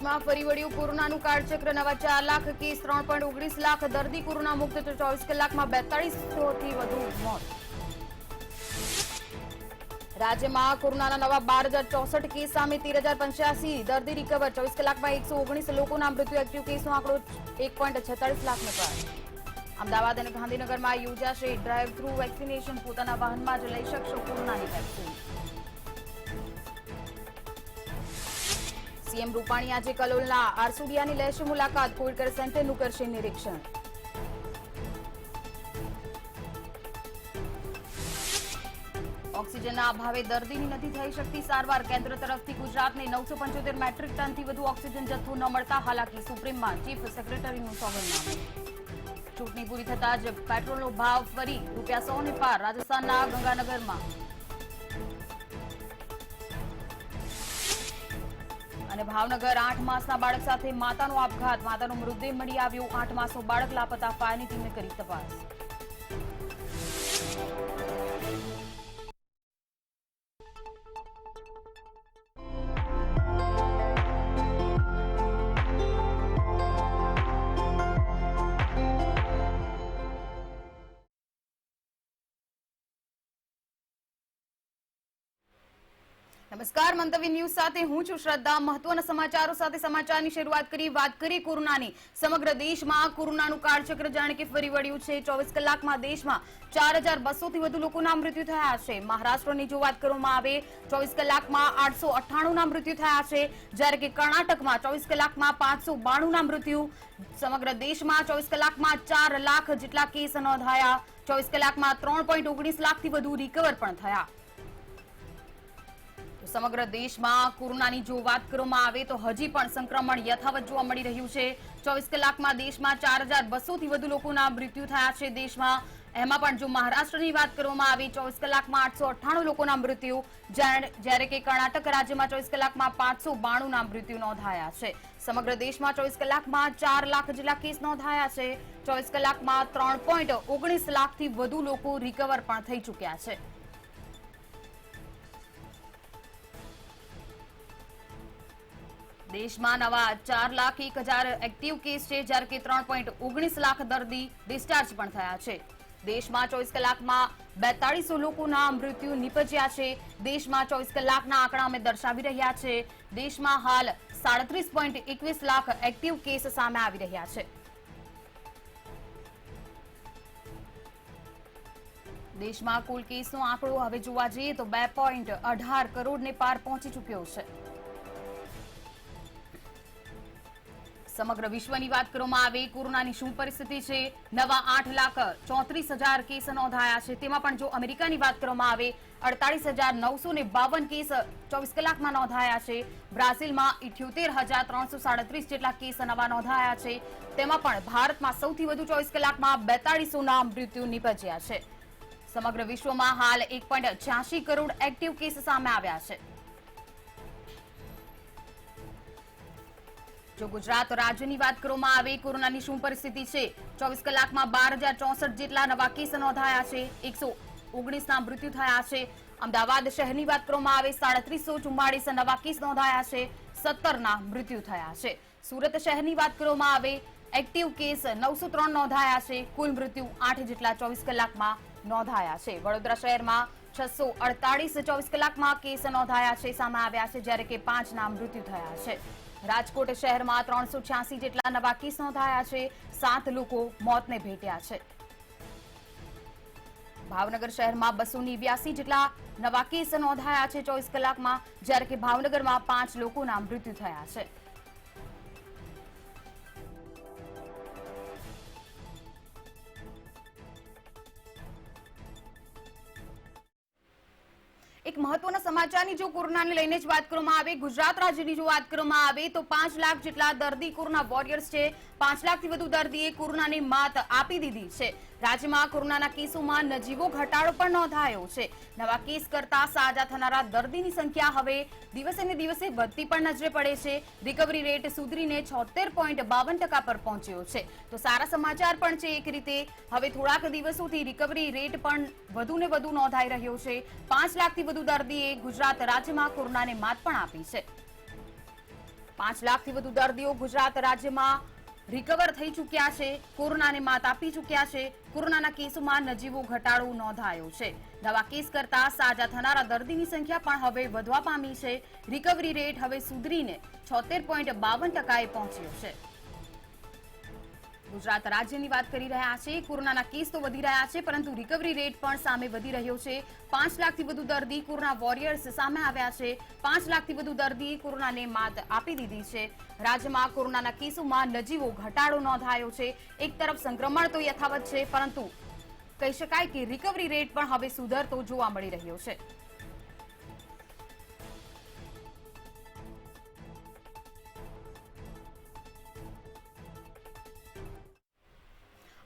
દેશમાં ફરી વળ્યું કોરોનાનું કાળચક્ર. નવા 4 લાખ કેસ, 3.19 લાખ દર્દી કોરોના મુક્ત, તો 24 કલાકમાં 4200થી વધુ મોત. રાજ્યમાં કોરોનાના નવા 12,064 કેસ સામે 13,085 દર્દી રિકવર. 24 કલાકમાં 119 લોકોના મૃત્યુ. એક્ટિવ કેસનો આંકડો 1.46 લાખને પાર. અમદાવાદ અને ગાંધીનગરમાં યોજાશે ડ્રાઈવ થ્રુ વેક્સિનેશન. પોતાના વાહનમાં જ લઈ શકશો કોરોનાની વેક્સિન. સીએમ રૂપાણી આજે કલોલના આરસુડિયાની લેશે મુલાકાત. કોવિડ કેર સેન્ટરનું કરશે નિરીક્ષણ. ઓક્સિજનના અભાવે દર્દીની નથી થઈ શકતી સારવાર. કેન્દ્ર તરફથી ગુજરાતને 975 મેટ્રિક ટનથી વધુ ઓક્સિજન જથ્થો ન મળતા હાલાકી. સુપ્રીમમાં ચીફ સેક્રેટરીનું સોગંદનામું. ચૂંટણી પૂરી થતા જ પેટ્રોલનો ભાવ ફરી ₹100 ને પાર. રાજસ્થાનના ગંગાનગરમાં અને ભાવનગર 8 માસના બાળક સાથે માતાનો આપઘાત. માતાનો મૃતદેહ મળી આવ્યો. 8 માસનો બાળક લાપતા. ફાયરની ટીમે કરી તપાસ. નમસ્કાર, મંતવ્ય ન્યૂઝ સાથે હું છું શ્રદ્ધા. મહત્વના સમાચારો સાથે સમાચારની શરૂઆત કરી. વાત કરીએ કોરોનાની. સમગ્ર દેશમાં કોરોનાનું કાળચક્ર જાણે કે ફરી વળ્યું છે. 24 કલાકમાં દેશમાં 4,200થી વધુ લોકોના મૃત્યુ થયા છે. મહારાષ્ટ્રની જો વાત કરવામાં આવે, 24 કલાકમાં 898ના મૃત્યુ થયા છે, જ્યારે કે કર્ણાટકમાં 24 કલાકમાં 592ના મૃત્યુ. સમગ્ર દેશમાં 24 કલાકમાં 4 લાખ જેટલા કેસ નોંધાયા. 24 કલાકમાં 3.19 લાખથી વધુ રિકવર પણ થયા. સમગ્ર દેશમાં કોરોનાની જો વાત કરવામાં આવે તો હજી પણ સંક્રમણ યથાવત જોવા મળી રહ્યું છે. 24 કલાકમાં દેશમાં 4,200થી વધુ લોકોના મૃત્યુ થયા છે દેશમાં. એમાં પણ જો મહારાષ્ટ્રની વાત કરવામાં આવે, 24 કલાકમાં 898 લોકોના મૃત્યુ, જ્યારે કે કર્ણાટક રાજ્યમાં 24 કલાકમાં 592ના મૃત્યુ નોંધાયા છે. સમગ્ર દેશમાં 24 કલાકમાં 4 લાખ જેટલા કેસ નોંધાયા છે. 24 કલાકમાં 3.19 લાખથી વધુ લોકો રિકવર પણ થઈ ચૂક્યા છે. દેશમાં નવા 4,01,000 એક્ટિવ કેસ છે, જ્યારે કે 3.19 લાખ દર્દી ડિસ્ચાર્જ પણ થયા છે. દેશમાં 24 કલાકમાં 4200 લોકોના મૃત્યુ નિપજ્યા છે. દેશમાં 24 કલાકના આંકડા અમે દર્શાવી રહ્યા છે. દેશમાં હાલ 37.21 લાખ એક્ટિવ કેસ સામે આવી રહ્યા છે. દેશમાં કુલ કેસનો આંકડો હવે જોવા જઈએ તો 2.18 કરોડને પાર પહોંચી ચૂક્યો છે. સમગ્ર વિશ્વની વાત કરવામાં આવે, કોરોનાની શું પરિસ્થિતિ છે? નવા 8,34,000 કેસ નોંધાયા છે. તેમાં પણ જો અમેરિકાની વાત કરવામાં આવે, 48,952 કેસ 24 કલાકમાં નોંધાયા છે. બ્રાઝિલમાં 78,337 જેટલા કેસ નવા નોંધાયા છે. તેમાં પણ ભારતમાં સૌથી વધુ 24 કલાકમાં 4200ના મૃત્યુ નિપજ્યા છે. સમગ્ર વિશ્વમાં હાલ 1.86 કરોડ એક્ટિવ કેસ સામે આવ્યા છે. જો ગુજરાત રાજ્યની વાત કરવામાં આવે, કોરોનાની શું પરિસ્થિતિ છે? 24 કલાકમાં 12,064 જેટલા નવા કેસ નોંધાયા છે. 119ના મૃત્યુ થયા છે. અમદાવાદ શહેરની વાત કરવામાં આવે, 3,344 નવા કેસ નોંધાયા છે. 17ના મૃત્યુ થયા છે. સુરત શહેરની વાત કરવામાં આવે, એક્ટિવ કેસ 903 નોંધાયા છે. કુલ મૃત્યુ 8 જેટલા 24 કલાકમાં નોંધાયા છે. વડોદરા શહેરમાં 648 24 કલાકમાં કેસ નોંધાયા છે, સામે આવ્યા છે, જ્યારે કે 5ના મૃત્યુ થયા છે. રાજકોટ શહેરમાં 386 જેટલા નવા કેસ નોંધાયા છે. 7 લોકો મોતને ભેટ્યા છે. ભાવનગર શહેરમાં 289 જેટલા નવા કેસ નોંધાયા છે 24 કલાકમાં, જ્યારે કે ભાવનગરમાં 5 લોકોના મૃત્યુ થયા છે. એક મહત્વના સમાચારની જો કોરોનાને લઈને જ વાત કરવામાં આવે, ગુજરાત રાજ્યની જો વાત કરવામાં આવે તો 5 લાખ જેટલા દર્દી કોરોના વોરિયર્સ છે. 5 લાખથી વધુ દર્દીએ કોરોનાની માત આપી દીધી છે. રાજ્યમાં કોરોનાના કેસોમાં નજીવો ઘટાડો પણ નોંધાયો છે. નવા કેસ કરતા સાજા થનારા દર્દીની સંખ્યા હવે દિવસે ને દિવસે વધતી પણ નજરે પડે છે. રિકવરી રેટ સુધરીને 76.52% પર પહોંચ્યો છે. તો સારા સમાચાર પણ છે એક રીતે. હવે થોડાક દિવસોથી રિકવરી રેટ પણ વધુ ને વધુ નોંધાઈ રહ્યો છે. 5 લાખથી વધુ દર્દીએ ગુજરાત રાજ્યમાં કોરોનાને માત પણ આપી છે. 5 લાખથી વધુ દર્દીઓ ગુજરાત રાજ્યમાં રિકવર થઈ ચૂક્યા છે, કોરોનાને માત આપી ચૂક્યા છે। કોરોનાના કેસોમાં નજીવો ઘટાડો નોંધાયો છે। નવા કેસ કરતા સાજા થનારા દર્દીની સંખ્યા પણ હવે વધવા પામી છે। રિકવરી રેટ હવે સુધરીને 76.52% પહોંચ્યો છે। ગુજરાત રાજ્યની વાત કરી રહ્યા છે। કોરોનાના કેસ તો વધી રહ્યા છે, પરંતુ રિકવરી રેટ પણ સામે વધી રહ્યો છે। 5 લાખથી વધુ દર્દી કોરોના વોરિયર્સ સામે આવ્યા છે। 5 લાખથી વધુ દર્દી કોરોનાને માત આપી દીધી છે। રાજ્યમાં કોરોનાના કેસોમાં નજીવો ઘટાડો નોંધાયો છે। એક તરફ સંક્રમણ તો યથાવત છે, પરંતુ કહી શકાય કે રિકવરી રેટ પણ હવે સુધરતો જોવા મળી રહ્યો છે।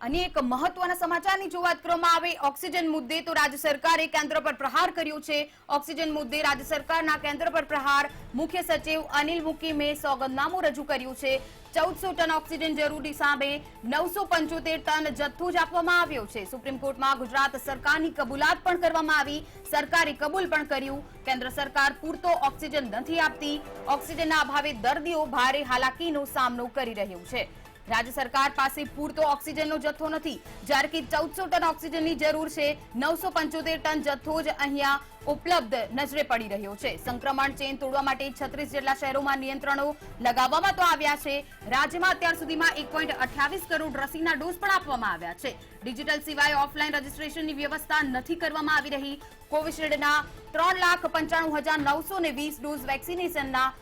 અને એક મહત્વના સમાચારની જો વાત કરવામાં આવે ઓક્સિજન મુદ્દે તો રાજ્ય સરકારે કેન્દ્ર પર પ્રહાર કર્યો છે। ઓક્સિજન મુદ્દે રાજ્ય સરકારના કેન્દ્ર પર પ્રહાર મુખ્ય સચિવ અનિલ મુકીમે સોગંદનામું રજૂ કર્યું છે। 1400 ટન ઓક્સિજન જરૂરી સામે 975 ટન જથ્થો જ આપવામાં આવ્યો છે। સુપ્રીમ કોર્ટમાં ગુજરાત સરકારની કબૂલાત પણ કરવામાં આવી, સરકારે કબૂલ પણ કર્યું। કેન્દ્ર સરકાર પૂરતો ઓક્સિજન નથી આપતી, ઓક્સિજનના અભાવે દર્દીઓ ભારે હાલાકીનો સામનો કરી રહ્યું છે। રાજ્ય સરકાર પાસે પૂરતો ઓક્સિજનનો જથ્થો નથી, જ્યારે કે 1400 ટન ઓક્સિજનની જરૂર છે। 975 ટન જથ્થો જ અહીંયા ઉપલબ્ધ નજરે પડી રહ્યો છે। સંક્રમણ ચેન તોડવા માટે 36 જેટલા શહેરોમાં નિયંત્રણો લગાવવામાં તો આવ્યા છે। રાજ્યમાં અત્યાર સુધીમાં 1.28 કરોડ રસીના ડોઝ પણ આપવામાં આવ્યા છે। ડિજિટલ સિવાય ઓફલાઈન રજીસ્ટ્રેશનની વ્યવસ્થા નથી કરવામાં આવી રહી। કોવિશિલ્ડના 3,95,920 ડોઝ વેક્સિનેશનના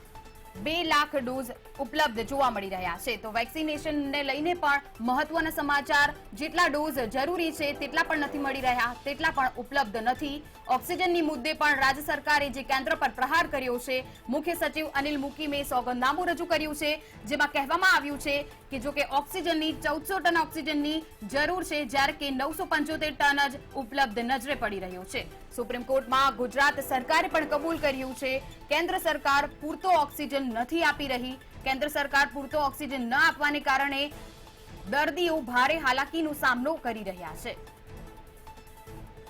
2 લાખ ડોઝ ઉપલબ્ધ જોવા મળી રહ્યા છે। તો વેક્સિનેશનને લઈને પણ મહત્વના સમાચાર, જેટલા ડોઝ જરૂરી છે તેટલા પણ નથી મળી રહ્યા, તેટલા પણ ઉપલબ્ધ નથી। ઓક્સિજનની મુદ્દે પણ રાજ્ય સરકારે જે કેન્દ્ર પર પ્રહાર કર્યો છે, મુખ્ય સચિવ અનિલ મુકીમે સોગંદનામું રજૂ કર્યું છે, જેમાં કહેવામાં આવ્યું છે કે જો કે ઓક્સિજનની 1400 ટન ઓક્સિજનની જરૂર છે, જ્યારે કે 975 ટન જ ઉપલબ્ધ નજરે પડી રહ્યો છે। સુપ્રીમ કોર્ટમાં ગુજરાત સરકારે પણ કબૂલ કર્યું છે, કેન્દ્ર સરકાર પૂરતો ઓક્સિજન નથી આપી રહી। કેન્દ્ર સરકાર પૂરતો ઓક્સિજન ન આપવાને કારણે દર્દીઓ ભારે હાલાકીનો સામનો કરી રહ્યા છે।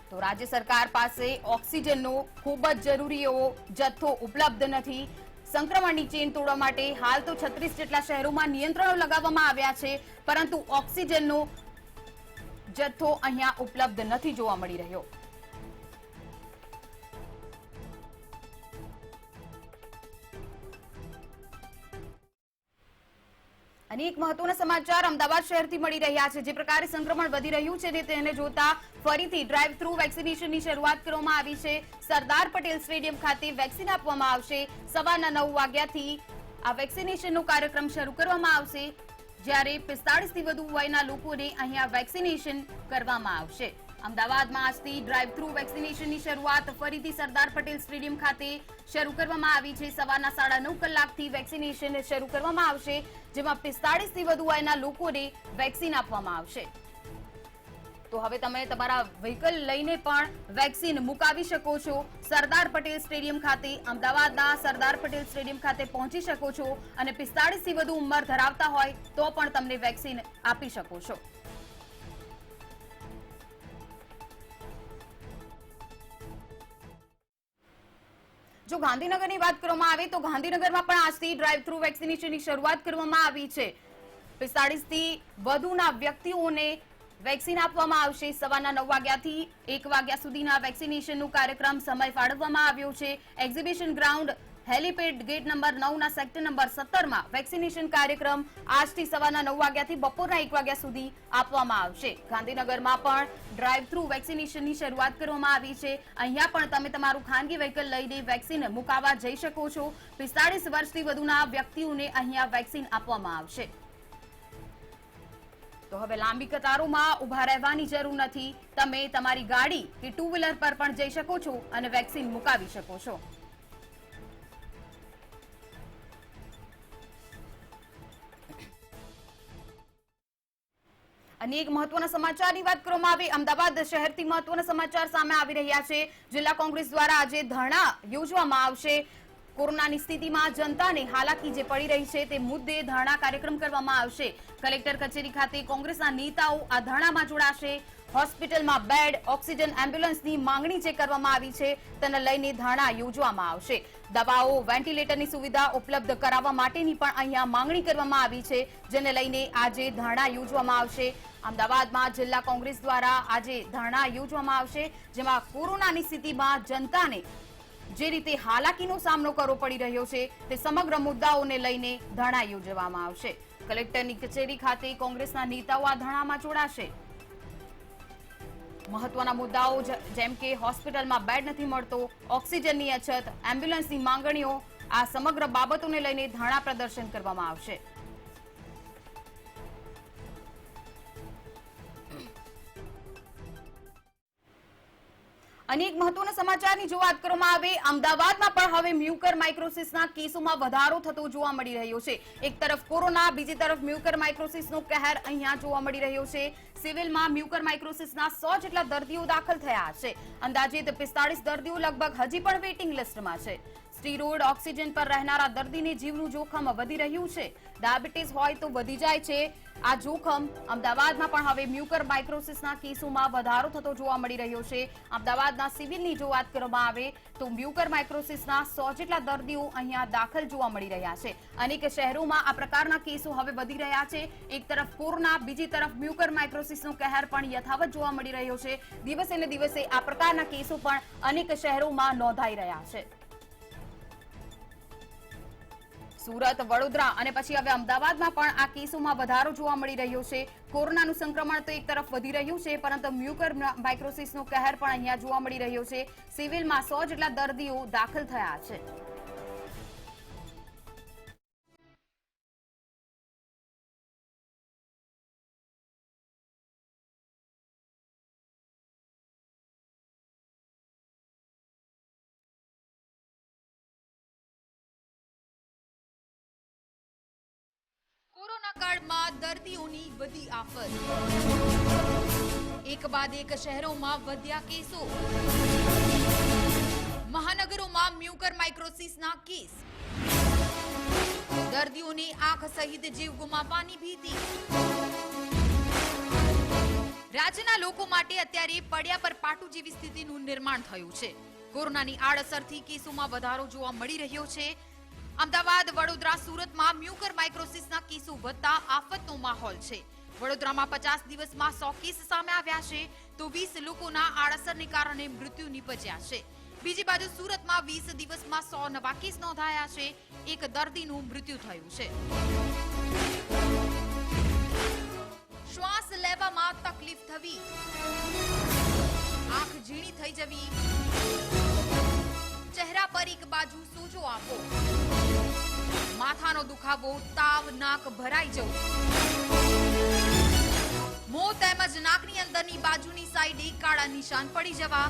તો રાજ્ય સરકાર પાસે ઓક્સિજનનો ખૂબ જ જરૂરી એવો જથ્થો ઉપલબ્ધ નથી। સંક્રમણની ચેન તોડવા માટે હાલ તો 36 જેટલા શહેરોમાં નિયંત્રણો લગાવવામાં આવ્યા છે, પરંતુ ઓક્સિજનનો જથ્થો અહીંયા ઉપલબ્ધ નથી જોવા મળી રહ્યો। અને એક મહત્વના સમાચાર અમદાવાદ શહેરથી મળી રહ્યા છે। જે પ્રકારે સંક્રમણ વધી રહ્યું છે તેને જોતા ફરીથી ડ્રાઈવ થ્રુ વેક્સિનેશનની શરૂઆત કરવામાં આવી છે। સરદાર પટેલ સ્ટેડિયમ ખાતે વેક્સિન આપવામાં આવશે। સવારના 9 વાગ્યાથી આ વેક્સિનેશનનો કાર્યક્રમ શરૂ કરવામાં આવશે, જ્યારે 45 થી વધુ વયના લોકોને અહીંયા વેક્સિનેશન કરવામાં આવશે। અમદાવાદમાં આજથી ડ્રાઈવ થ્રુ વેક્સિનેશનની શરૂઆત ફરીથી સરદાર પટેલ સ્ટેડિયમ ખાતે શરૂ કરવામાં આવી છે। સવારના 9:30 કલાકથી વેક્સિનેશન શરૂ કરવામાં આવશે, જેમાં 45 થી વધુ વયના લોકોને વેક્સિન આપવામાં આવશે। તો હવે તમે તમારા વ્હીકલ લઈને પણ વેક્સિન મુકાવી શકો છો। સરદાર પટેલ સ્ટેડિયમ ખાતે, અમદાવાદના સરદાર પટેલ સ્ટેડિયમ ખાતે પહોંચી શકો છો અને 45 થી વધુ ઉંમર ધરાવતા હોય તો પણ તમને વેક્સિન આપી શકો છો। જો ગાંધીનગરની વાત કરવામાં આવે તો ગાંધીનગરમાં પણ આજથી ડ્રાઈવ થ્રુ વેક્સિનેશનની શરૂઆત કરવામાં આવી છે। 45 થી વધુના વ્યક્તિઓને વેક્સિન આપવામાં આવશે। સવારના 9 વાગ્યાથી 1 વાગ્યા સુધીના વેક્સિનેશનનો કાર્યક્રમ સમય ફાળવવામાં આવ્યો છે। Exhibition ground helipad gate number 9 ના સેક્ટર નંબર 17 માં વેક્સિનેશન કાર્યક્રમ આજથી સવારના 9 વાગ્યાથી બપોરના 1 વાગ્યા સુધી આપવામાં આવશે। ગાંધીનગરમાં પણ ડ્રાઈવ થ્રુ વેક્સિનેશનની શરૂઆત કરવામાં આવી છે। અહીંયા પણ તમે તમારું ખાનગી વ્હીકલ લઈને વેક્સિન મુકાવવા જઈ શકો છો। 45 વર્ષથી વધુના વ્યક્તિઓને અહીંયા વેક્સિન આપવામાં આવશે। તો હવે લાંબી કતારોમાં ઉભા રહેવાની જરૂર નથી, તમે તમારી ગાડી કે ટુ વ્હીલર પર પણ જઈ શકો છો અને વેક્સિન મુકાવી શકો છો। અને એક મહત્વના સમાચારની વાત કરવામાં આવે અમદાવાદ શહેરથી મહત્વના સમાચાર સામે આવી રહ્યા છે। જિલ્લા કોંગ્રેસ દ્વારા આજે ધરણા યોજવામાં આવશે। કોરોનાની સ્થિતિમાં જનતાને હાલાકી જે પડી રહી છે તે મુદ્દે ધરણા કાર્યક્રમ કરવામાં આવશે। કલેક્ટર કચેરી ખાતે કોંગ્રેસના નેતાઓ આ ધરણામાં જોડાશે। હોસ્પિટલમાં બેડ, ઓક્સિજન, એમ્બ્યુલન્સની માંગણી જે કરવામાં આવી છે તેને લઈને ધરણા યોજવામાં આવશે. દવાઓ, વેન્ટિલેટરની સુવિધા ઉપલબ્ધ કરાવવા માટેની પણ અહીંયા માંગણી કરવામાં આવી છે, જેને લઈને આજે ધરણા યોજવામાં આવશે. અમદાવાદમાં જિલ્લા કોંગ્રેસ દ્વારા આજે ધરણા યોજવામાં આવશે, જેમાં કોરોનાની સ્થિતિમાં જનતાને જે રીતે હાલાકીનો સામનો કરવો પડી રહ્યો છે તે સમગ્ર મુદ્દાઓને લઈને ધરણા યોજવામાં આવશે. કલેક્ટરની કચેરી ખાતે કોંગ્રેસના નેતાઓ આ ધરણામાં જોડાશે. મહત્વના મુદ્દાઓ જેમ કે હોસ્પિટલમાં બેડ નથી મળતો, ઓક્સિજનની અછત, એમ્બ્યુલન્સની માંગણીઓ, આ સમગ્ર બાબતોને લઈને ધરણા પ્રદર્શન કરવામાં આવશે. અનેક મહત્વના સમાચારની જો વાત કરવામાં આવે, અમદાવાદમાં પણ હવે મ્યુકર માઇક્રોસિસના કેસોમાં વધારો થતો જોવા મળી રહ્યો છે. એક તરફ કોરોના, બીજી તરફ મ્યુકર માઇક્રોસિસનો કહેર અહીંયા જોવા મળી રહ્યો છે. સિવિલમાં મ્યુકર માઇક્રોસિસના 100 જેટલા દર્દીઓ દાખલ થયા છે. અંદાજિત 45 દર્દીઓ લગભગ હજી પણ વેઇટિંગ લિસ્ટમાં છે. સ્ટીરોઇડ, ઓક્સિજન પર રહેનારા દર્દીને જીવનું જોખમ વધી રહ્યું છે. ડાયાબિટીસ હોય તો વધી જાય છે આ જોખમ. અમદાવાદમાં પણ હવે મ્યુકર માઇક્રોસિસના કેસોમાં વધારો થતો જોવા મળી રહ્યો છે. અમદાવાદના સિવિલની જો વાત કરવામાં આવે તો મ્યુકર માઇક્રોસિસના 100 જેટલા દર્દીઓ અહીંયા દાખલ જોવા મળી રહ્યા છે. અનેક શહેરોમાં આ પ્રકારના કેસો હવે વધી રહ્યા છે. એક તરફ કોરોના, બીજી તરફ મ્યુકર માઇક્રોસિસનો કહેર પણ યથાવત જોવા મળી રહ્યો છે. દિવસે ને દિવસે આ પ્રકારના કેસો પણ અનેક શહેરોમાં નોંધાઈ રહ્યા છે. સુરત, વડોદરા અને પછી હવે અમદાવાદમાં પણ આ કેસોમાં વધારો જોવા મળી રહ્યો છે. કોરોનાનું સંક્રમણ તો એક તરફ વધી રહ્યું છે, પરંતુ મ્યુકર માઇક્રોસિસનો કહેર પણ અહીંયા જોવા મળી રહ્યો છે. સિવિલમાં 100 જેટલા દર્દીઓ દાખલ થયા છે. કોરોના કાળમાં દર્દીઓની વધી આફત. એક બાદ એક શહેરોમાં વધ્યા કેસો. મહાનગરોમાં મ્યુકર માઇક્રોસિસના કેસ. દર્દીઓની આંખ સહિત જીવ ગુમાવવાની ભીતિ. રાજ્યના લોકો માટે અત્યારે પડ્યા પર પાટું જેવી સ્થિતિનું નિર્માણ થયું છે. કોરોનાની આડઅસરથી કેસોમાં વધારો જોવા મળી રહ્યો છે. અમદાવાદ, વડોદરા, સુરતમાં મ્યુકર માઇક્રોસિસના કેસો વધતા આફતનો માહોલ છે. વડોદરામાં 50 દિવસમાં 100 કેસ સામે આવ્યા છે તો 20 લોકોના આડઅસરને કારણે મૃત્યુ નિપજ્યા છે. બીજી બાજુ સુરતમાં 20 દિવસમાં 100 નવા કેસ નોંધાયા છે. એક દર્દીનું મૃત્યુ થયું છે. શ્વાસ લેવામાં તકલીફ થવી, આંખ ઝીણી થઈ જવી, ચહેરા પર એક બાજુ સોજો આપો, માથાનો દુખાવો, તાવ, નાક ભરાઈ જવું, મોં તેમજ નાકની અંદરની બાજુની સાઈડે કાળા નિશાન પડી જવા,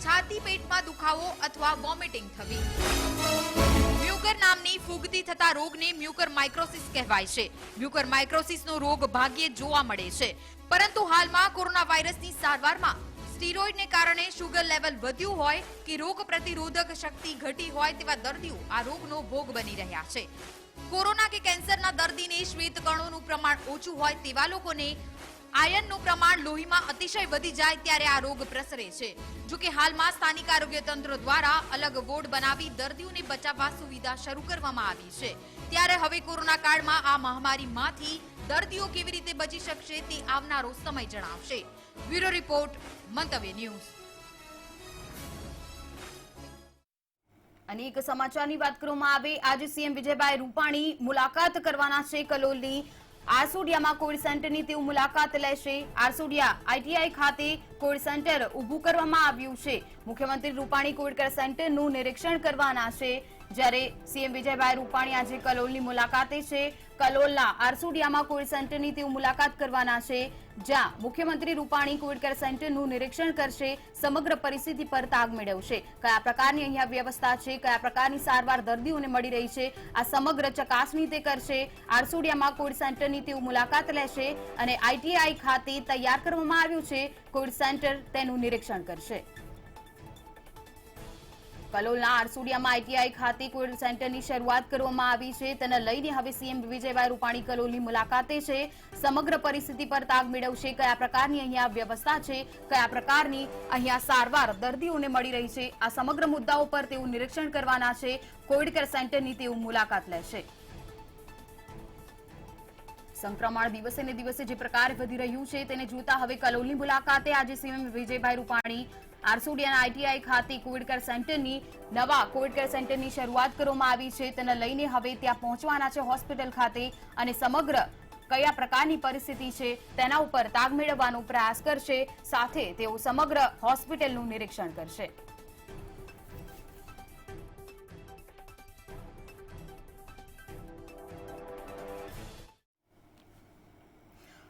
છાતી પેટમાં દુખાવો અથવા વોમિટિંગ થવી. મ્યુકર નામની ફૂગથી થતા રોગને મ્યુકર માઇક્રોસિસ કહેવાય છે. મ્યુકર માઇક્રોસિસનો રોગ ભાગ્યે જોવા મળે છે, પરંતુ હાલમાં કોરોના વાયરસની સારવારમાં સ્ટીરોઇડને કારણે શુગર લેવલ વધ્યું હોય કે રોગ પ્રતિરોધક શક્તિ ઘટી હોય તેવા દર્દીઓ આ રોગનો ભોગ બની રહ્યા છે. કોરોના કે કેન્સરના દર્દીને શ્વેતકણોનું પ્રમાણ ઓછું હોય તેવા લોકોને આયર્નનું પ્રમાણ લોહીમાં અતિશય વધી જાય ત્યારે આ રોગ પ્રસરે છે. જો કે હાલમાં સ્થાનિક આરોગ્ય તંત્ર દ્વારા અલગ વોર્ડ બનાવી દર્દીઓને બચાવવા સુવિધા શરૂ કરવામાં આવી છે. ત્યારે હવે કોરોના કાળમાં આ મહામારીમાંથી દર્દીઓ કેવી રીતે બચી શકશે તે આવનારો સમય જણાવશે. બ્યુરો રિપોર્ટ, મંતવ્ય ન્યૂઝ. અનેક સમાચારની વાત કરવામાં આવે, આજે સીએમ વિજયભાઈ રૂપાણી મુલાકાત કરવાના છે કલોલની આરસોડિયામાં કોવિડ સેન્ટરની તેઓ મુલાકાત લેશે. આરસોડિયા આઈટીઆઈ ખાતે કોવિડ સેન્ટર ઊભું કરવામાં આવ્યું છે. મુખ્યમંત્રી રૂપાણી કોવિડ કેર સેન્ટરનું નિરીક્ષણ કરવાના છે. જ્યારે સીએમ વિજયભાઈ રૂપાણી આજે કલોલની મુલાકાતે છે. કલોલના આરસોડિયામાં કોવિડ સેન્ટરની તેઓ મુલાકાત કરવાના છે, જ્યાં મુખ્યમંત્રી રૂપાણી કોવિડ કેર સેન્ટરનું નિરીક્ષણ કરશે, સમગ્ર પરિસ્થિતિ પર તાગ મેળવશે. કયા પ્રકારની અહીંયા વ્યવસ્થા છે, કયા પ્રકારની સારવાર દર્દીઓને મળી રહી છે, આ સમગ્ર ચકાસણી તે કરશે. આરસોડિયામાં કોવિડ સેન્ટરની તેઓ મુલાકાત લેશે અને આઈટીઆઈ ખાતે તૈયાર કરવામાં આવ્યું છે કોવિડ સેન્ટર, તેનું નિરીક્ષણ કરશે. કલોલના આરસુડિયામાં આઈટીઆઈ ખાતે કોવિડ સેન્ટરની શરૂઆત કરવામાં આવી છે. તેને લઈને હવે સીએમ વિજયભાઈ રૂપાણી કલોલની મુલાકાતે છે. સમગ્ર પરિસ્થિતિ પર તાગ મેળવશે. કયા પ્રકારની અહીંયા વ્યવસ્થા છે, કયા પ્રકારની અહીંયા સારવાર દર્દીઓને મળી રહી છે, આ સમગ્ર મુદ્દાઓ પર તેઓ નિરીક્ષણ કરવાના છે. કોવિડ કેર સેન્ટરની તેઓ મુલાકાત લેશે. સંક્રમણ દિવસે ને દિવસે જે પ્રકારે વધી રહ્યું છે તેને જોતા હવે કલોલની મુલાકાતે આજે સીએમ વિજયભાઈ રૂપાણી આરસુડિયાના આઈટીઆઈ ખાતે કોવિડ કેર સેન્ટરની નવા કોવિડ કેર સેન્ટરની શરૂઆત કરવામાં આવી છે. તેને લઈને હવે ત્યાં પહોંચવાના છે હોસ્પિટલ ખાતે અને સમગ્ર કયા પ્રકારની પરિસ્થિતિ છે તેના ઉપર તાગ મેળવવાનો પ્રયાસ કરશે. સાથે તેઓ સમગ્ર હોસ્પિટલનું નિરીક્ષણ કરશે.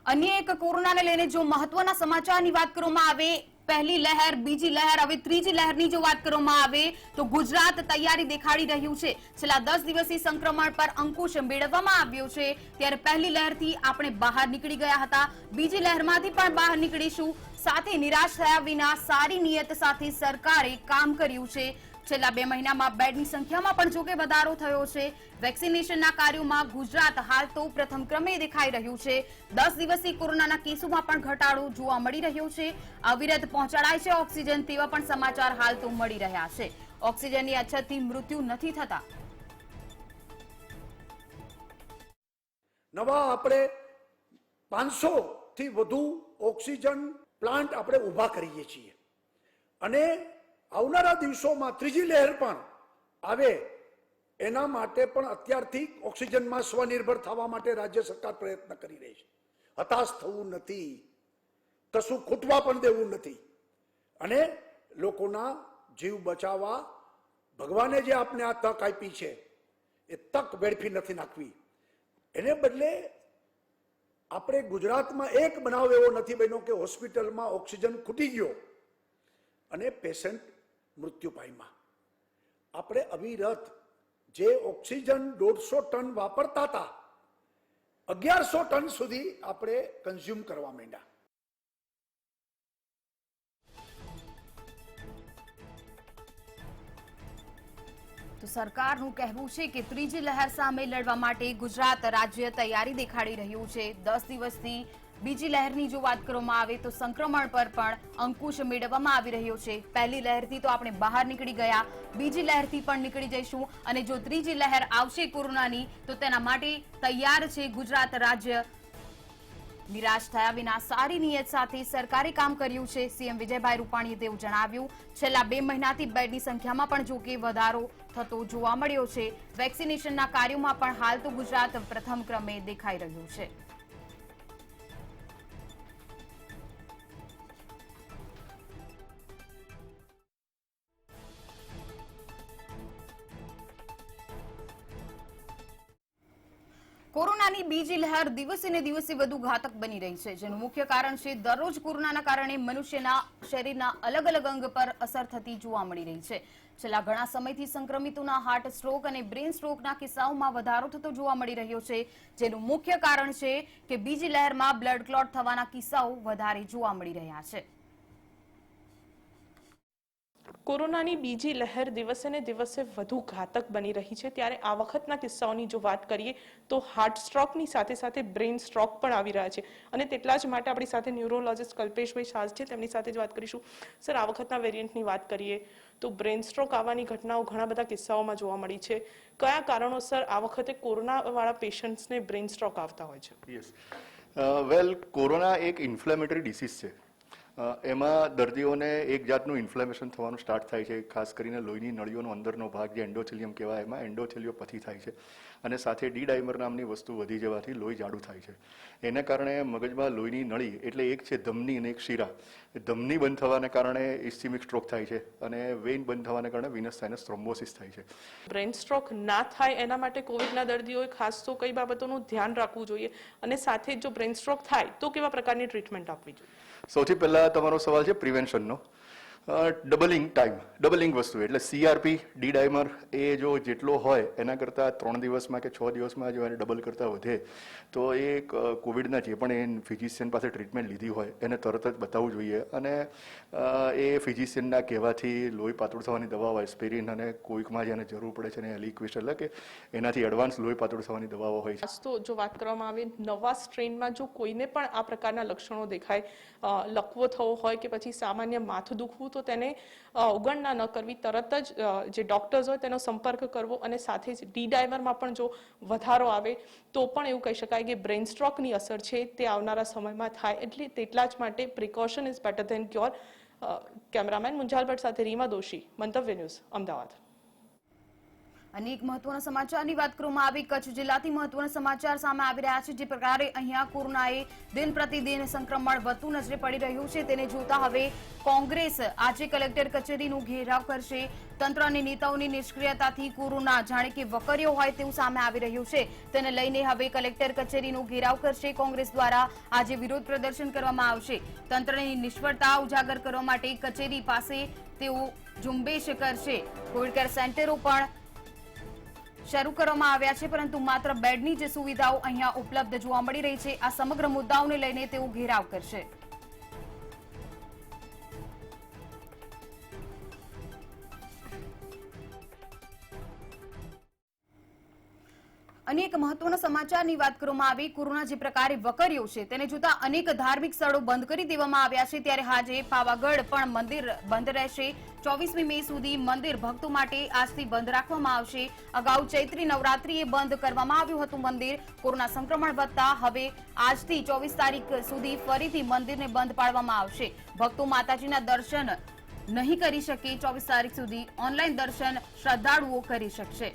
અન્ય એક કોરોનાને લઈને જો મહત્વના સમાચારની વાત કરવામાં આવે, પહેલી લહેર, બીજી લહેર, હવે ત્રીજી લહેરની જો વાત કરવામાં આવે તો ગુજરાત તૈયારી દેખાડી રહ્યું છે. છેલ્લા 10 દિવસથી સંક્રમણ પર અંકુશ મેળવવામાં આવ્યો છે. ત્યારે પહેલી લહેરથી આપણે બહાર નીકળી ગયા હતા, બીજી લહેરમાંથી પણ બહાર નીકળીશું. સાથે નિરાશ થયા વિના સારી નિયત સાથે સરકારે કામ કર્યું છે. છેલ્લા 2 મહિનામાં બેડની સંખ્યામાં પણ જોકે વધારો થયો છે. વેક્સિનેશનના કાર્યોમાં ગુજરાત હાલ તો પ્રથમ ક્રમે દેખાઈ રહ્યું છે. 10 દિવસથી કોરોનાના કેસોમાં પણ ઘટાડો જોવા મળી રહ્યો છે. અવિરત પહોંચાડાય છે ઓક્સિજન, તેવા પણ સમાચાર હાલ તો મળી રહ્યા છે. ઓક્સિજનની અછતથી મૃત્યુ નથી થતા. નવા આપણે 500 થી વધુ ઓક્સિજન પ્લાન્ટ આપણે ઊભા કરીએ છીએ અને આવનારા દિવસોમાં ત્રીજી લહેર પણ આવે એના માટે પણ અત્યારથી ઓક્સિજનમાં સ્વનિર્ભર થવા માટે રાજ્ય સરકાર પ્રયત્ન કરી રહી છે. હતાશ થવું નથી, કશું ખૂટવા પણ દેવું નથી અને લોકોના જીવ બચાવવા ભગવાને જે આપણે આ તક આપી છે એ તક વેડફી નથી નાખવી. એને બદલે આપણે ગુજરાતમાં એક બનાવ એવો નથી બન્યો કે હોસ્પિટલમાં ઓક્સિજન ખૂટી ગયો અને પેશન્ટ મૃત્યુ પામ્યા. આપણે અવિરત જે ઓક્સિજન 150 ટન વાપરતા હતા 1100 ટન સુધી આપણે કન્ઝ્યુમ કરવા માંડ્યા. તો સરકારનું કહેવું છે કે ત્રીજી લહેર સામે લડવા માટે ગુજરાત રાજ્ય તૈયારી દેખાડી રહ્યું છે. 10 દિવસથી બીજી લહેરની જો વાત કરવામાં આવે તો સંક્રમણ પર પણ અંકુશ મેળવવામાં આવી રહ્યો છે. પહેલી લહેરથી તો આપણે બહાર નીકળી ગયા, બીજી લહેરથી પણ નીકળી જઈશું અને જો ત્રીજી લહેર આવશે કોરોનાની તો તેના માટે તૈયાર છે ગુજરાત રાજ્ય. નિરાશ થયા વિના સારી નિયત સાથે સરકારે કામ કર્યું છે. સીએમ વિજયભાઈ રૂપાણીએ તેવું જણાવ્યું. છેલ્લા 2 મહિનાથી બેડની સંખ્યામાં પણ જોકે વધારો થતો જોવા મળ્યો છે. વેક્સિનેશનના કાર્યોમાં પણ હાલ તો ગુજરાત પ્રથમ ક્રમે દેખાઈ રહ્યું છે. કોરોનાની બીજી લહેર દિવસે ને દિવસે વધુ ઘાતક બની રહી છે, જેનું મુખ્ય કારણ છે દરરોજ કોરોનાના કારણે મનુષ્યના શરીરના અલગ અલગ અંગ પર અસર થતી જોવા મળી રહી છે. છેલ્લા ઘણા સમયથી સંક્રમિતોના હાર્ટ સ્ટ્રોક અને બ્રેન સ્ટ્રોકના કિસ્સાઓમાં વધારો થતો જોવા મળી રહ્યો છે, જેનું મુખ્ય કારણ છે કે બીજી લહેરમાં બ્લડ ક્લોટ થવાના કિસ્સાઓ વધારે જોવા મળી રહ્યા છે. કોરોનાની બીજી લહેર દિવસે ને દિવસે વધુ ઘાતક બની રહી છે. ત્યારે આ વખતના કિસ્સાઓની જો વાત કરીએ તો હાર્ટ સ્ટ્રોકની સાથે સાથે બ્રેન સ્ટ્રોક પણ આવી રહ્યા છે અને તેટલા જ માટે આપણી સાથે ન્યુરોલોજિસ્ટ કલ્પેશભાઈ શાહ છે, તેમની સાથે જ વાત કરીશું. સર, આ વખતના વેરિયન્ટની વાત કરીએ તો બ્રેન સ્ટ્રોક આવવાની ઘટનાઓ ઘણા બધા કિસ્સાઓમાં જોવા મળી છે. કયા કારણોસર આ વખતે કોરોનાવાળા પેશન્ટ્સને બ્રેન સ્ટ્રોક આવતા હોય છે? યસ, વેલ, કોરોના એક ઇન્ફ્લેમેટરી ડિસીઝ છે. એમાં દર્દીઓને એક જાતનું ઇન્ફ્લેમેશન થવાનું સ્ટાર્ટ થાય છે. ખાસ કરીને લોહીની નળીઓનો અંદરનો ભાગ જે એન્ડોથેલિયમ કહેવાય એમાં એન્ડોથેલિયોપથી થાય છે અને સાથે ડી ડાયમર નામની વસ્તુ વધી જવાથી લોહી જાડું થાય છે. એને કારણે મગજમાં લોહીની નળી એટલે એક છે ધમની અને એક શીરા. ધમની બંધ થવાને કારણે ઇસ્કેમિક સ્ટ્રોક થાય છે અને વેઇન બંધ થવાને કારણે વિનસ સાઇનસ થ્રોમ્બોસિસ થાય છે. બ્રેન સ્ટ્રોક ના થાય એના માટે કોવિડના દર્દીઓએ ખાસ તો કઈ બાબતોનું ધ્યાન રાખવું જોઈએ અને સાથે જો બ્રેન સ્ટ્રોક થાય તો કેવા પ્રકારની ટ્રીટમેન્ટ આપવી જોઈએ? સૌથી પહેલા તમારો સવાલ છે પ્રિવેન્શનનો. ડબલિંગ વસ્તુ એટલે CRP ડી ડાયમર એ જો જેટલો હોય એના કરતાં 3 દિવસમાં કે 6 દિવસમાં જો એને ડબલ કરતાં વધે તો એ કોવિડના જે પણ એ ફિઝિશિયન પાસે ટ્રીટમેન્ટ લીધી હોય એને તરત જ બતાવવું જોઈએ. અને એ ફિઝિશિયનના કહેવાથી લોહી પાતળું થવાની દવાઓ એસ્પિરિન અને કોઈકમાં જેને જરૂર પડે છે ને એલિક્વિસ્ટ એટલે કે એનાથી એડવાન્સ લોહી પાતળું થવાની દવાઓ હોય છે. ખાસ તો જો વાત કરવામાં આવે નવા સ્ટ્રેનમાં જો કોઈને પણ આ પ્રકારના લક્ષણો દેખાય, લકવો થવો હોય કે પછી સામાન્ય માથું દુખવું, તો તેને અવગણના ન કરવી, તરત જ જે ડોક્ટર્સ હોય તેનો સંપર્ક કરવો. અને સાથે જ ડી ડાયમરમાં પણ જો વધારો આવે તો પણ એવું કહી શકાય કે બ્રેઇન સ્ટ્રોકની અસર છે તે આવનારા સમયમાં થાય. એટલે તેટલા જ માટે precaution is better than cure. Cameraman Munjal Bhatt સાથે રીમા દોશી, મંતવ્ય ન્યૂઝ, અમદાવાદ. અનેક મહત્વના સમાચારની વાત કરવામાં આવી. કચ્છ જિલ્લાથી મહત્વના સમાચાર સામે આવી રહ્યા છે. જે પ્રકારે અહીંયા કોરોનાએ દિન પ્રતિદિન સંક્રમણ વધતું નજરે પડી રહ્યું છે, તેને જોતા હવે કોંગ્રેસ આજે કલેક્ટર કચેરીનું ઘેરાવ કરશે. તંત્ર અને નેતાઓની નિષ્ક્રિયતાથી કોરોના જાણે કે વકર્યો હોય તેવું સામે આવી રહ્યું છે. તેને લઈને હવે કલેક્ટર કચેરીનો ઘેરાવ કરશે. કોંગ્રેસ દ્વારા આજે વિરોધ પ્રદર્શન કરવામાં આવશે. તંત્રની નિષ્ફળતા ઉજાગર કરવા માટે કચેરી પાસે તેઓ ઝુંબેશ કરશે. કોવિડ કેર સેન્ટરો પણ શરૂ કરવામાં આવ્યા છે, પરંતુ માત્ર બેડની જ સુવિધાઓ અહીંયા ઉપલબ્ધ જોવા મળી રહી છે. આ સમગ્ર મુદ્દાઓને લઈને તેઓ ઘેરાવ કરશે. અનેક મહત્વના સમાચારની વાત કરવામાં આવી. કોરોના જે પ્રકારે વકર્યો છે તેને જોતા અનેક ધાર્મિક સ્થળો બંધ કરી દેવામાં આવ્યા છે. ત્યારે આજે પાવાગઢ પણ મંદિર બંધ રહેશે. 24મી મે સુધી મંદિર ભક્તો માટે આજથી બંધ રાખવામાં આવશે. અગાઉ ચૈત્રી નવરાત્રીએ બંધ કરવામાં આવ્યું હતું મંદિર. કોરોના સંક્રમણ વધતા હવે આજથી 24 તારીખ સુધી ફરીથી મંદિરને બંધ પાડવામાં આવશે. ભક્તો માતાજીના દર્શન નહીં કરી શકે. 24 તારીખ સુધી ઓનલાઈન દર્શન શ્રદ્ધાળુઓ કરી શકશે.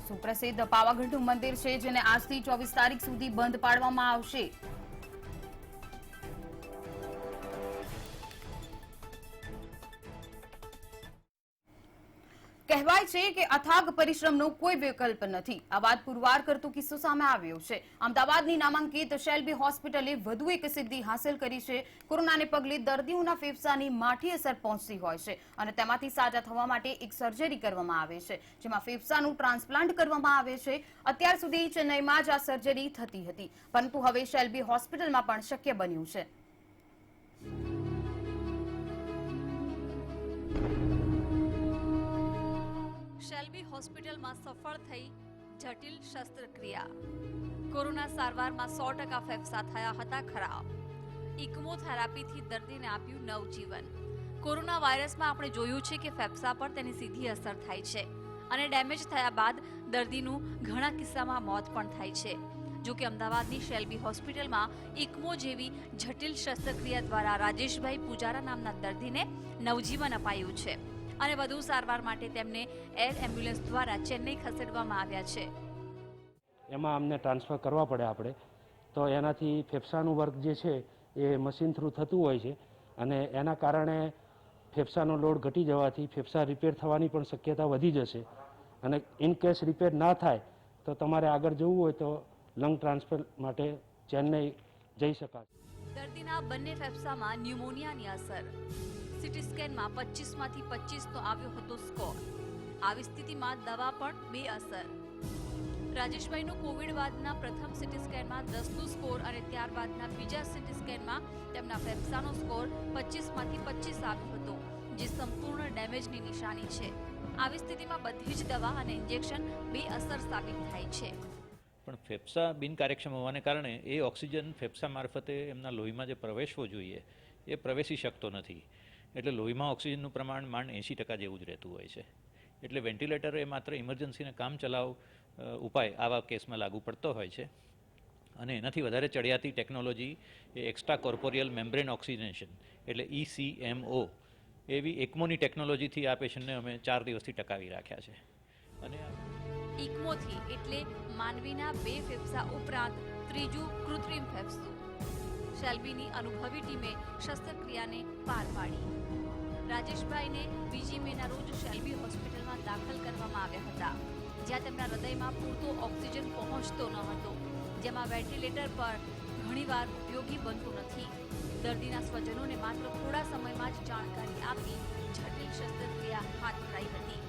સુપ્રસિદ્ધ પાવાગઢનું મંદિર છે જેને આજથી 24 તારીખ સુધી બંધ પાડવામાં આવશે. કહેવાય છે કે અથાગ પરિશ્રમનો કોઈ વિકલ્પ નથી. આ વાત પુરવાર કરતો કિસ્સો સામે આવ્યો છે. અમદાવાદની નામાંકિત શેલ્બી હોસ્પિટલે વધુ એક સિદ્ધિ હાંસલ કરી છે. કોરોનાને પગલે દર્દીઓના ફેફસાની માઠી અસર પહોંચતી હોય છે અને તેમાંથી સાજા થવા માટે એક સર્જરી કરવામાં આવે છે, જેમાં ફેફસાનું ટ્રાન્સપ્લાન્ટ કરવામાં આવે છે. અત્યાર સુધી ચેન્નઈમાં જ આ સર્જરી થતી હતી, પરંતુ હવે શેલ્બી હોસ્પિટલમાં પણ શક્ય બન્યું છે. શેલ્બી હોસ્પિટલમાં સફળ થઈ જટિલ શસ્ત્રક્રિયા. કોરોના સારવારમાં 100% ફેફસા થયા હતા ખરાબ. ઇકમો થેરાપીથી દર્દીને આપ્યું નવજીવન. કોરોના વાયરસમાં આપણે જોયું છે કે ફેફસા પર તેની સીધી અસર થાય છે અને ડેમેજ થયા બાદ દર્દીનું ઘણા કિસ્સામાં મોત પણ થાય છે. જો કે અમદાવાદની શેલ્બી હોસ્પિટલમાં ઇકમો જેવી જટિલ શસ્ત્રક્રિયા દ્વારા રાજેશભાઈ પૂજારા નામના દર્દીને નવજીવન અપાયું છે અને વધુ સારવાર માટે તેમને એર એમ્બ્યુલન્સ દ્વારા ચેન્નઈ ખસેડવામાં આવ્યા છે. એમાં અમને ટ્રાન્સફર કરવા પડે આપણે, તો એનાથી ફેફસાનું વર્ક જે છે એ મશીન થ્રુ થતું હોય છે અને એના કારણે ફેફસાનો લોડ ઘટી જવાથી ફેફસા રિપેર થવાની પણ શક્યતા વધી જશે. અને ઇન કેસ રિપેર ના થાય તો તમારે આગળ જવું હોય તો લંગ ટ્રાન્સફર માટે ચેન્નઈ જઈ શકાશે. દર્દીના બંને ફેફસામાં ન્યુમોનિયાની અસર. સિટી સ્કેનમાં 25માંથી 25નો આવ્યો હતો સ્કોર. આવી સ્થિતિમાં દવા પણ બેઅસર. રાજેશભાઈનો કોવિડ બાદના પ્રથમ સિટી સ્કેનમાં 10નો સ્કોર અને ત્યારબાદના બીજા સિટી સ્કેનમાં તેમના ફેફસાનો સ્કોર 25માંથી 25 આવ્યો હતો, જે સંપૂર્ણ ડેમેજની નિશાની છે. આવી સ્થિતિમાં બધી જ દવા અને ઇન્જેક્શન બેઅસર સાબિત થાય છે. પણ ફેફસા બિનકાર્યક્ષમ હોવાને કારણે એ ઓક્સિજન ફેફસા મારફતે એમના લોહીમાં જે પ્રવેશવો જોઈએ એ પ્રવેશી શકતો નથી. એટલે લોહીમાં ઓક્સિજનનું પ્રમાણ માંડ 80% જેવું જ રહેતું હોય છે. એટલે વેન્ટિલેટર એ માત્ર ઇમરજન્સીને કામ ચલાવ ઉપાય આવા કેસમાં લાગુ પડતો હોય છે. અને એનાથી વધારે ચડિયાતી ટેકનોલોજી એ એક્સ્ટ્રા કોર્પોરિયલ મેમ્બ્રેન ઓક્સિજનેશન એટલે ECMO એવી એકમોની ટેકનોલોજીથી આ પેશન્ટને અમે 4 દિવસથી ટકાવી રાખ્યા છે. અને ઇકમોથી એટલે માનવીના 2 ફેફસા ઉપરાંત ત્રીજું કૃત્રિમ ફેફસું. શેલ્બીની અનુભવી ટીમે શસ્ત્રક્રિયાને પાર પાડી. રાજેશભાઈને 2 મેના રોજ શેલ્બી હોસ્પિટલમાં દાખલ કરવામાં આવ્યા હતા, જ્યાં તેમના હૃદયમાં પૂરતો ઓક્સિજન પહોંચતો ન હતો, જેમાં વેન્ટિલેટર પર ઘણીવાર ઉપયોગી બનતું નથી. દર્દીના સ્વજનોને માત્ર થોડા સમયમાં જ જાણકારી આપી જટિલ શસ્ત્રક્રિયા હાથ ધરાઈ હતી.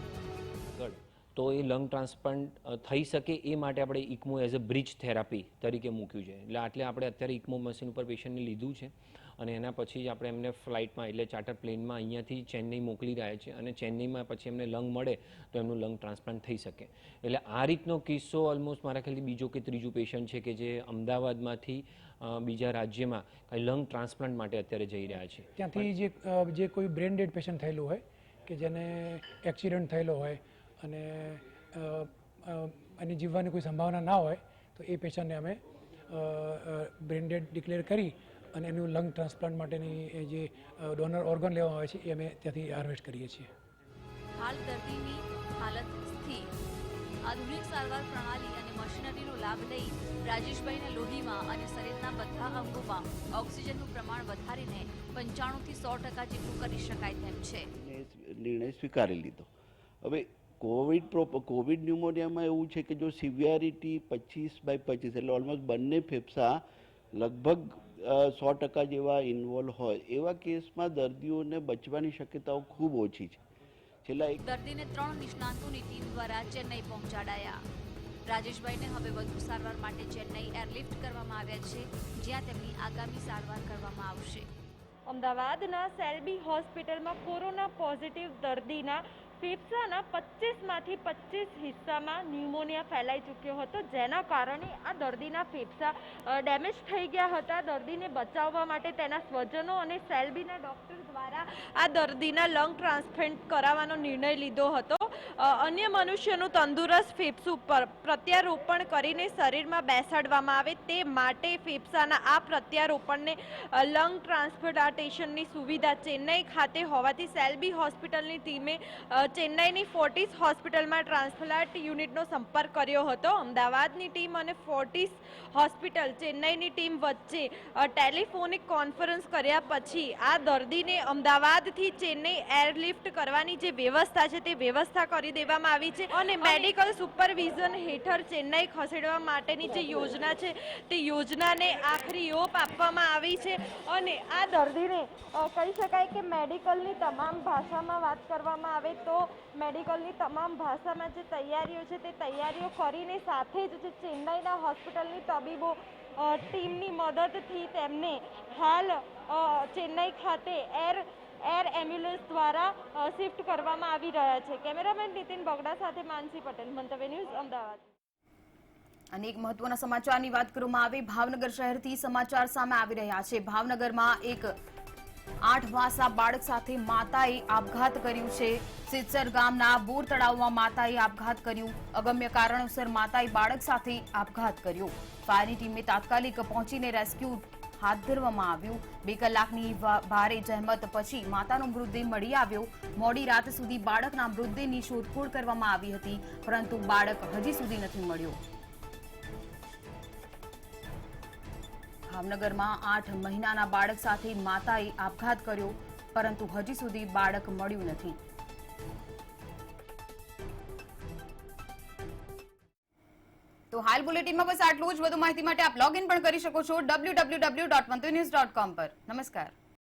આગળ તો એ લંગ ટ્રાન્સપ્લાન્ટ થઈ શકે એ માટે આપણે ઇકમો એઝ અ બ્રિજ થેરાપી તરીકે મૂક્યું છે. એટલે આપણે અત્યારે ઇકમો મશીન ઉપર પેશન્ટને લીધું છે અને એના પછી જ આપણે એમને ફ્લાઇટમાં એટલે ચાર્ટર પ્લેનમાં અહીંયાથી ચેન્નઈ મોકલી રહ્યા છે અને ચેન્નઈમાં પછી એમને લંગ મળે તો એમનું લંગ ટ્રાન્સપ્લાન્ટ થઈ શકે. એટલે આ રીતનો કિસ્સો ઓલમોસ્ટ મારા ખ્યાલથી બીજો કે ત્રીજું પેશન્ટ છે કે જે અમદાવાદમાંથી બીજા રાજ્યમાં કંઈ લંગ ટ્રાન્સપ્લાન્ટ માટે અત્યારે જઈ રહ્યા છે. ત્યાંથી જે કોઈ બ્રેન ડેડ પેશન્ટ થયેલું હોય કે જેને એક્સિડન્ટ થયેલો હોય અને એની જીવવાની કોઈ સંભાવના ના હોય તો એ પેશન્ટને અમે બ્રેન ડેડ ડિક્લેર કરી અને એનું લંગ ટ્રાન્સપ્લાન્ટ માટેની જે ડોનર ઓર્ગન લેવામાં આવે છે એ અમે ત્યાંથી હાર્વેસ્ટ કરીએ છીએ. હાલ દર્દીની હાલત સ્થિર. આધુનિક સારવાર પ્રણાલી અને મશીનરીનો લાભ લઈ રાજેશભાઈના લોહીમાં અને શરીરના બધા અંગોમાં ઓક્સિજનનું પ્રમાણ વધારીને 95 થી 100% જેટલું કરી શકાય તેમ છે. નિર્ણય સ્વીકારી લીધો. હવે કોવિડ ન્યુમોનિયામાં એવું છે કે જો સિવિયરિટી 25/25 એટલે ઓલમોસ્ટ બંને ફેફસા લગભગ 100% જેવા ઇન્વોલ્વ હોય એવા કેસમાં દર્દીઓને બચવાની શક્યતાઓ ખૂબ ઓછી છે. દર્દીને 3 નિષ્ણાંતોની ટીમ દ્વારા ચેન્નઈ પહોંચાડાયા. રાજેશભાઈને હવે વધુ સારવાર માટે ચેન્નઈ એરલિફ્ટ કરવામાં આવ્યા છે, જ્યાં તેમની આગામી સારવાર કરવામાં આવશે. અમદાવાદના સેલ્બી હોસ્પિટલમાં કોરોના પોઝિટિવ દર્દીના ફેફસાના 25માંથી 25 હિસ્સામાં ન્યુમોનિયા ફેલાઈ ચૂક્યો હતો, જેના કારણે આ દર્દીના ફેફસા ડેમેજ થઈ ગયા હતા. દર્દીને બચાવવા માટે તેના સ્વજનો અને સેલ્બીના ડોક્ટર દ્વારા આ દર્દીના લંગ ટ્રાન્સપ્લાન્ટ કરાવવાનો નિર્ણય લીધો હતો. અન્ય મનુષ્યનું તંદુરસ્ત ફેફસું પર પ્રત્યારોપણ કરીને શરીરમાં બેસાડવામાં આવે તે માટે ફેફસાના આ પ્રત્યારોપણને લંગ ટ્રાન્સપ્લાન્ટેશનની સુવિધા ચેન્નઈ ખાતે હોવાથી સેલ્બી હોસ્પિટલની ટીમે ચેન્નઈની ફોર્ટિસ હોસ્પિટલમાં ટ્રાન્સપ્લાન્ટ યુનિટનો સંપર્ક કર્યો હતો. અમદાવાદની ટીમ અને ફોર્ટિસ હોસ્પિટલ ચેન્નઈની ટીમ વચ્ચે ટેલિફોનિક કોન્ફરન્સ કર્યા પછી આ દર્દીને અમદાવાદથી ચેન્નઈ એરલિફ્ટ કરવાની જે વ્યવસ્થા છે તે વ્યવસ્થા કરી દેવામાં આવી છે અને મેડિકલ સુપરવિઝન હેઠળ ચેન્નઈ ખસેડવા માટેની જે યોજના છે તે યોજનાને આખરી ઓપ આપવામાં આવી છે અને આ દર્દીને કહી શકાય કે મેડિકલની તમામ ભાષામાં વાત કરવામાં આવે તો મેડિકલની તમામ ભાષામાં જે તૈયારીઓ છે તે તૈયારીઓ કરીને સાથે જ જે ચેન્નઈના હોસ્પિટલની તબીબો ટીમની મદદથી તેમને હાલ ચેન્નઈ ખાતે એર એમ્બ્યુલન્સ દ્વારા શિફ્ટ કરવામાં આવી રહ્યા છે. કેમેરામેન નીતિન બગડા સાથે માનસી પટેલ, મંતવ્ય ન્યૂઝ, અમદાવાદ. અનેક મહત્વના સમાચારની વાત કરવામાં આવે ભાવનગર શહેરથી સમાચાર સામે આવી રહ્યા છે. ભાવનગરમાં એક 8 વર્ષના બાળક સાથે માતાએ આપઘાત કર્યું છે. સિદ્સર ગામના બોર તળાવમાં માતાએ આપઘાત કર્યું. અગમ્ય કારણોસર માતાએ બાળક સાથે આપઘાત કર્યો. ફાયરની ટીમે તાત્કાલિક પહોંચીને રેસ્ક્યુ હાથ ધરવામાં આવ્યું. 2 કલાકની ભારે જહેમત પછી માતાનો મૃતદેહ મળી આવ્યો. મોડી રાત સુધી બાળકના મૃતદેહની શોધખોળ કરવામાં આવી હતી, પરંતુ બાળક હજી સુધી નથી મળ્યો. ભાવનગરમાં 8 મહિનાના બાળક સાથે માતાએ આપઘાત કર્યો, પરંતુ હજી સુધી બાળક મળ્યું નથી. તો હાલ બુલેટિનમાં બસ આટલું જ. વધુ માહિતી માટે આપ લોગ ઇન પણ કરી શકો છો www.mantunews.com પર. નમસ્કાર.